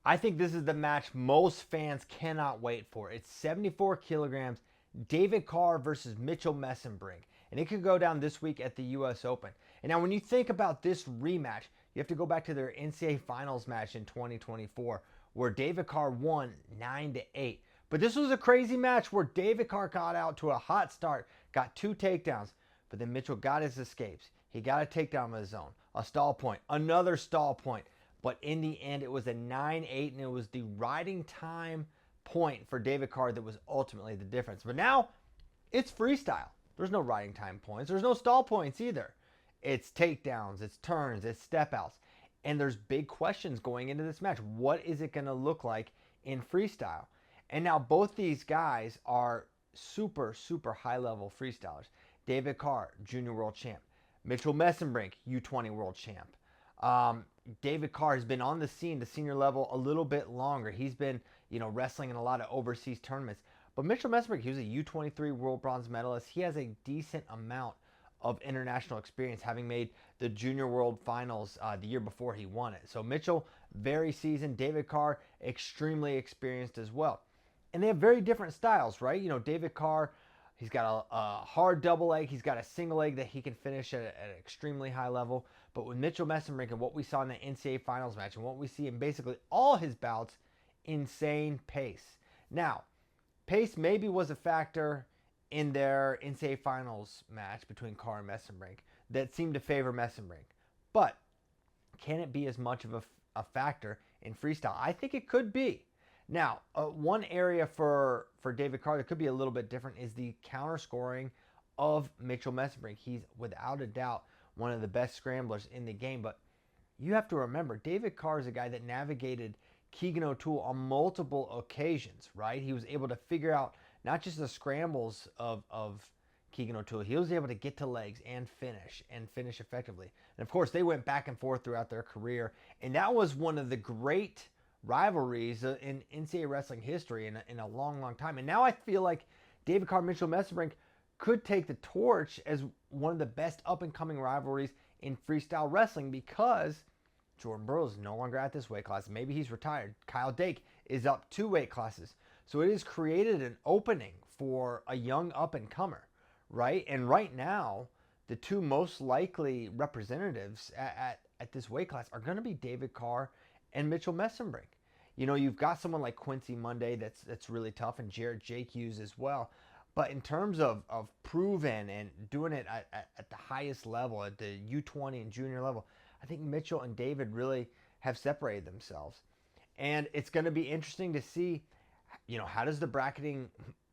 I think this is the match most fans cannot wait for. It's 74 kilograms, David Carr versus Mitchell Mesenbrink. And it could go down this week at the U.S. Open. And now when you think about this rematch, you have to go back to their NCAA Finals match in 2024, where David Carr won 9-8. But this was a crazy match where David Carr got out to a hot start, got 2 takedowns, but then Mitchell got his escapes. He got a takedown of his own, a stall point, another stall point. But in the end, it was a 9-8, and it was the riding time point for David Carr that was ultimately the difference. But now, it's freestyle. There's no riding time points. There's no stall points either. It's takedowns, it's turns, it's step outs. And there's big questions going into this match. What is it going to look like in freestyle? And now both these guys are super, super high-level freestylers. David Carr, junior world champ. Mitchell Mesenbrink, U20 world champ. David Carr has been on the scene, the senior level, a little bit longer. He's been, wrestling in a lot of overseas tournaments. But Mitchell Mesenbrink, he was a U23 world bronze medalist. He has a decent amount of international experience, having made the junior world finals the year before he won it. So Mitchell, very seasoned. David Carr, extremely experienced as well. And they have very different styles, right? David Carr, he's got a hard double leg. He's got a single leg that he can finish at an extremely high level. But with Mitchell Mesenbrink and what we saw in the NCAA Finals match and what we see in basically all his bouts, insane pace. Now, pace maybe was a factor in their NCAA Finals match between Carr and Mesenbrink that seemed to favor Mesenbrink. But can it be as much of a factor in freestyle? I think it could be. Now, one area for David Carr that could be a little bit different is the counter scoring of Mitchell Mesenbrink. He's without a doubt one of the best scramblers in the game. But you have to remember, David Carr is a guy that navigated Keegan O'Toole on multiple occasions, right? He was able to figure out not just the scrambles of Keegan O'Toole. He was able to get to legs and finish effectively. And of course, they went back and forth throughout their career. And that was one of the great rivalries in NCAA wrestling history in a long, long time. And now I feel like David Carr, Mitchell Mesenbrink could take the torch as one of the best up-and-coming rivalries in freestyle wrestling, because Jordan Burroughs is no longer at this weight class. Maybe he's retired. Kyle Dake is up 2 weight classes. So it has created an opening for a young up-and-comer, right? And right now, the 2 most likely representatives at this weight class are going to be David Carr and Mitchell Mesenbrink. You've got someone like Quincy Monday that's really tough, and Jared Jake Hughes as well. But in terms of proven and doing it at the highest level, at the U20 and junior level, I think Mitchell and David really have separated themselves. And it's going to be interesting to see, how does the bracketing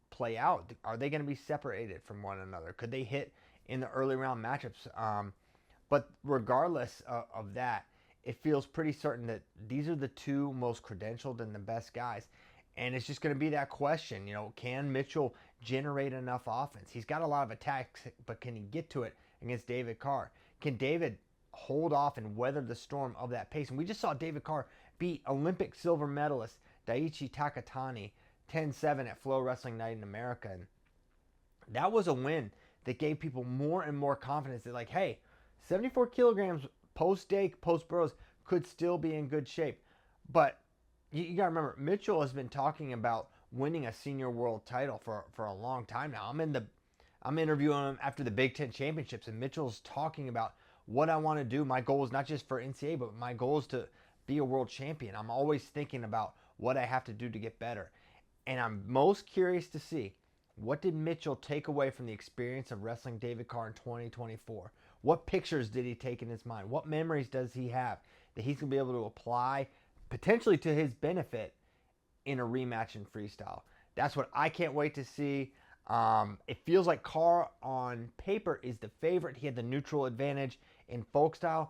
play out? Are they going to be separated from one another? Could they hit in the early round matchups? But regardless of that, it feels pretty certain that these are the 2 most credentialed and the best guys. And it's just going to be that question, can Mitchell generate enough offense? He's got a lot of attacks, but can he get to it against David Carr? Can David hold off and weather the storm of that pace? And we just saw David Carr beat Olympic silver medalist Daiichi Takatani 10-7 at FloWrestling Night in America. And that was a win that gave people more and more confidence that, hey, 74 kilograms post-Dake, post-Burroughs could still be in good shape. But you got to remember, Mitchell has been talking about winning a senior world title for a long time now. I'm interviewing him after the Big Ten championships, and Mitchell's talking about what I want to do. My goal is not just for NCAA, but my goal is to be a world champion. I'm always thinking about what I have to do to get better. And I'm most curious to see, what did Mitchell take away from the experience of wrestling David Carr in 2024? What pictures did he take in his mind? What memories does he have that he's going to be able to apply potentially to his benefit in a rematch in freestyle? That's what I can't wait to see. It feels like Carr on paper is the favorite. He had the neutral advantage in Folkstyle,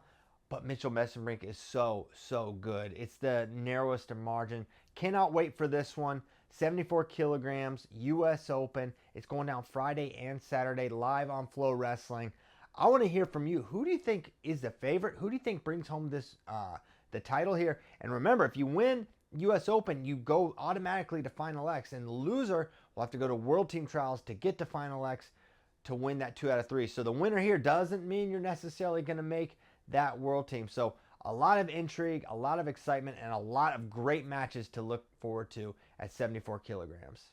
but Mitchell Mesenbrink is so, so good. It's the narrowest margin. Cannot wait for this one. 74 kilograms, U.S. Open. It's going down Friday and Saturday live on FloWrestling. I want to hear from you. Who do you think is the favorite? Who do you think brings home this the title here? And remember, if you win U.S. Open, you go automatically to Final X, and the loser will have to go to World Team Trials to get to Final X to win that 2 out of 3. So the winner here doesn't mean you're necessarily going to make that World Team. So A lot of intrigue, a lot of excitement, and a lot of great matches to look forward to at 74 kilograms.